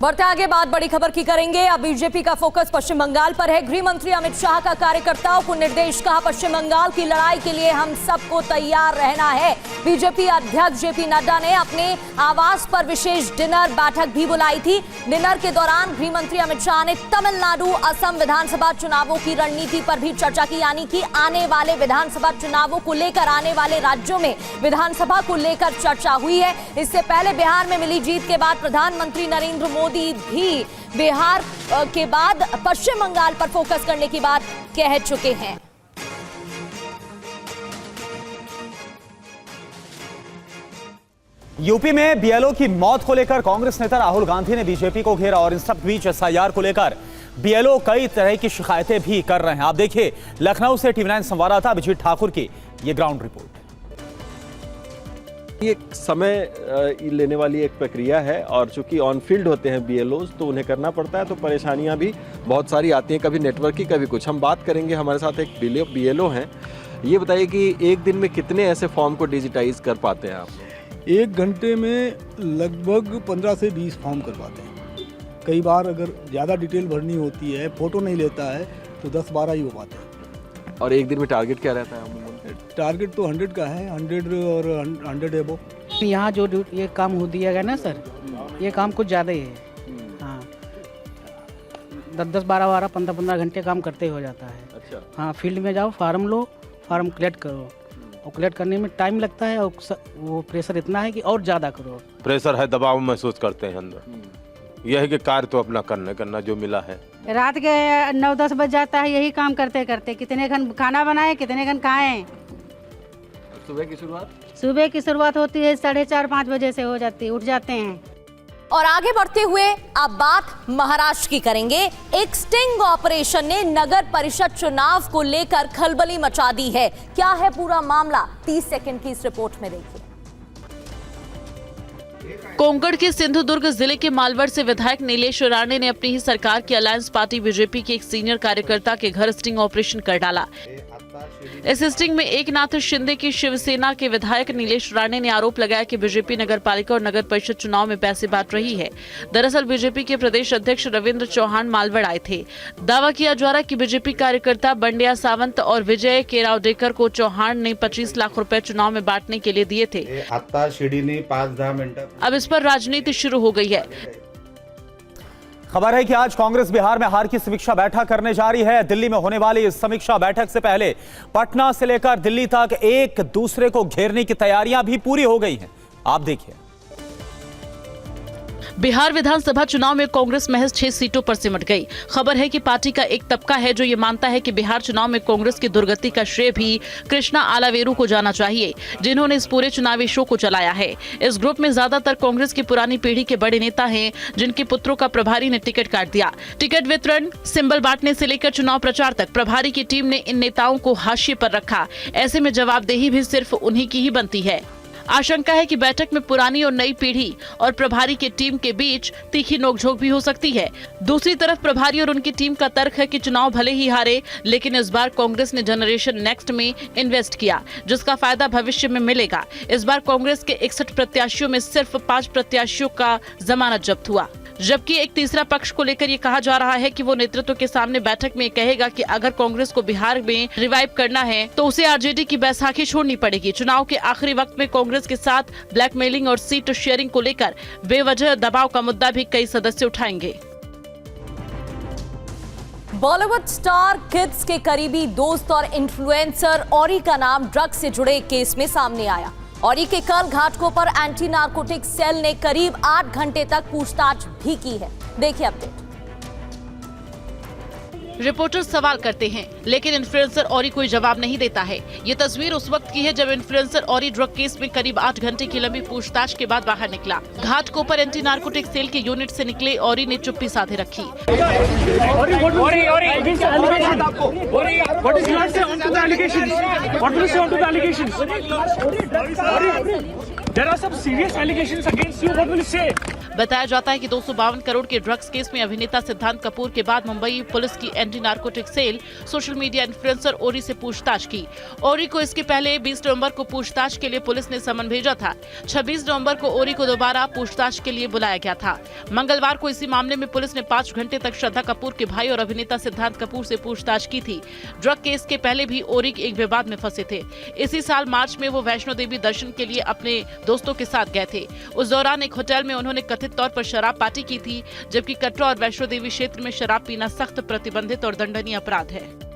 बढ़ते आगे बात बड़ी खबर की करेंगे। अब बीजेपी का फोकस पश्चिम बंगाल पर है। गृह मंत्री अमित शाह का कार्यकर्ताओं को निर्देश, कहा पश्चिम बंगाल की लड़ाई के लिए हम सबको तैयार रहना है। बीजेपी अध्यक्ष जेपी नड्डा ने अपने आवास पर विशेष डिनर बैठक भी बुलाई थी। डिनर के दौरान गृह मंत्री अमित शाह ने तमिलनाडु, असम विधानसभा चुनावों की रणनीति पर भी चर्चा की, यानी कि आने वाले विधानसभा चुनावों को लेकर आने वाले राज्यों में विधानसभा को लेकर चर्चा हुई है। इससे पहले बिहार में मिली जीत के बाद प्रधानमंत्री नरेंद्र मोदी भी बिहार के बाद पश्चिम बंगाल पर फोकस करने की बात कह चुके हैं। यूपी में बीएलओ की मौत को लेकर कांग्रेस नेता राहुल गांधी ने बीजेपी को घेरा और इन सब बीच एसआईआर को लेकर बीएलओ कई तरह की शिकायतें भी कर रहे हैं। आप देखिए लखनऊ से टीवी9 संवाददाता अभिजीत ठाकुर की ये ग्राउंड रिपोर्ट। ये समय लेने वाली एक प्रक्रिया है और चूंकि ऑन फील्ड होते हैं बीएलओज तो उन्हें करना पड़ता है, तो परेशानियां भी बहुत सारी आती हैं, कभी नेटवर्क की कभी कुछ। हम बात करेंगे, हमारे साथ एक बीएलओ हैं। ये बताइए कि एक दिन में कितने ऐसे फॉर्म को डिजिटाइज कर पाते हैं आप? 1 घंटे में लगभग 15 से 20 फॉर्म कर पाते हैं। कई बार अगर ज़्यादा डिटेल भरनी होती है, फोटो नहीं लेता है, तो 10-12 ही हो पाते हैं। और एक दिन में टारगेट क्या रहता है? टारगेट तो 100 का है, 100 और 100 एबो। यहाँ जो ये काम हो दिया गया ना सर, ये काम कुछ ज़्यादा ही है। हाँ, 10-10, 12-12, 15-15 घंटे काम करते हो जाता है। अच्छा। हाँ, फील्ड में जाओ, फार्म लो, फार्म कलेक्ट करो, और कलेक्ट करने में टाइम लगता है और वो प्रेशर इतना है कि और ज़्यादा करो। प्रेशर है, दबाव महसूस करते हैं अंदर। यह है कि कार्य तो अपना करना जो मिला है। रात के 9-10 बज जाता है यही काम करते करते। कितने घन खाना बनाए, कितने घन खाएं। सुबह की शुरुआत होती है 4:30-5 बजे से हो जाती है, उठ जाते हैं। और आगे बढ़ते हुए अब बात महाराष्ट्र की करेंगे। एक स्टिंग ऑपरेशन ने नगर परिषद चुनाव को लेकर खलबली मचा दी है। क्या है पूरा मामला, 30 सेकंड की इस रिपोर्ट में देखिए। कोंकण के सिंधुदुर्ग जिले के मालवड़ से विधायक नीलेश राणे ने अपनी ही सरकार की अलायंस पार्टी बीजेपी के एक सीनियर कार्यकर्ता के घर स्टिंग ऑपरेशन कर डाला। इस स्टिंग में एकनाथ शिंदे की शिवसेना के विधायक नीलेश राणे ने आरोप लगाया कि बीजेपी नगर पालिका और नगर परिषद चुनाव में पैसे बांट रही है। दरअसल बीजेपी के प्रदेश अध्यक्ष रविंद्र चौहान मालवड़ आए थे। दावा किया जा रहा कि बीजेपी कार्यकर्ता बंडिया सावंत और विजय केरावडेकर को चौहान ने 25 लाख रुपए चुनाव में बांटने के लिए दिए थे। अब इस पर राजनीति शुरू हो गई है। खबर है कि आज कांग्रेस बिहार में हार की समीक्षा बैठक करने जा रही है। दिल्ली में होने वाली इस समीक्षा बैठक से पहले पटना से लेकर दिल्ली तक एक दूसरे को घेरने की तैयारियां भी पूरी हो गई हैं। आप देखिए। बिहार विधानसभा चुनाव में कांग्रेस महज 6 सीटों पर सिमट गई। खबर है कि पार्टी का एक तबका है जो ये मानता है कि बिहार चुनाव में कांग्रेस की दुर्गति का श्रेय भी कृष्णा आलावेरू को जाना चाहिए, जिन्होंने इस पूरे चुनावी शो को चलाया है। इस ग्रुप में ज्यादातर कांग्रेस की पुरानी पीढ़ी के बड़े नेता हैं, जिनके पुत्रों का प्रभारी ने टिकट काट दिया। टिकट वितरण, सिंबल बांटने से लेकर चुनाव प्रचार तक प्रभारी की टीम ने इन नेताओं को हाशिए पर रखा। ऐसे में जवाबदेही भी सिर्फ उन्हीं की ही बनती है। आशंका है कि बैठक में पुरानी और नई पीढ़ी और प्रभारी की टीम के बीच तीखी नोकझोंक भी हो सकती है। दूसरी तरफ प्रभारी और उनकी टीम का तर्क है कि चुनाव भले ही हारे, लेकिन इस बार कांग्रेस ने जनरेशन नेक्स्ट में इन्वेस्ट किया, जिसका फायदा भविष्य में मिलेगा। इस बार कांग्रेस के 61 प्रत्याशियों में सिर्फ 5 प्रत्याशियों का जमानत जब्त हुआ, जबकि एक तीसरा पक्ष को लेकर ये कहा जा रहा है कि वो नेतृत्व के सामने बैठक में कहेगा कि अगर कांग्रेस को बिहार में रिवाइव करना है तो उसे आरजेडी की बैसाखी छोड़नी पड़ेगी। चुनाव के आखिरी वक्त में कांग्रेस के साथ ब्लैकमेलिंग और सीट शेयरिंग को लेकर बेवजह दबाव का मुद्दा भी कई सदस्य उठाएंगे। बॉलीवुड स्टार किड्स के करीबी दोस्त और इन्फ्लुएंसर औरी का नाम ड्रग्स से जुड़े केस में सामने आया। औरी के कल घाटकोपर एंटी नार्कोटिक सेल ने करीब 8 घंटे तक पूछताछ भी की है। देखिए अपडेट। रिपोर्टर सवाल करते हैं, लेकिन इन्फ्लुएंसर औरी कोई जवाब नहीं देता है। ये तस्वीर उस वक्त की है जब इन्फ्लुएंसर औरी ड्रग केस में करीब 8 घंटे की लंबी पूछताछ के बाद बाहर निकला। घाटकोपर एंटी नार्कोटिक सेल के यूनिट से निकले औरी ने चुप्पी साधे रखी। बताया जाता है कि 252 करोड़ के ड्रग्स केस में अभिनेता सिद्धांत कपूर के बाद मुंबई पुलिस की anti narcotic cell social media influencer Orry से पूछताछ की। ओरी को इसके पहले 20 नवंबर को पूछताछ के लिए पुलिस ने समन भेजा था। 26 नवंबर को ओरी को दोबारा पूछताछ के लिए बुलाया गया था। मंगलवार को इसी मामले में पुलिस ने 5 घंटे तक श्रद्धा कपूर के भाई और अभिनेता सिद्धांत कपूर से पूछताछ की थी। ड्रग केस के पहले भी ओरी एक विवाद में फंसे थे। इसी साल मार्च में वो वैष्णो देवी दर्शन के लिए अपने दोस्तों के साथ गए थे। उस दौरान एक होटल में उन्होंने कथित तौर पर शराब पार्टी की थी, जबकि कटरा और वैष्णो देवी क्षेत्र में शराब पीना सख्त प्रतिबंधित और दंडनीय अपराध है।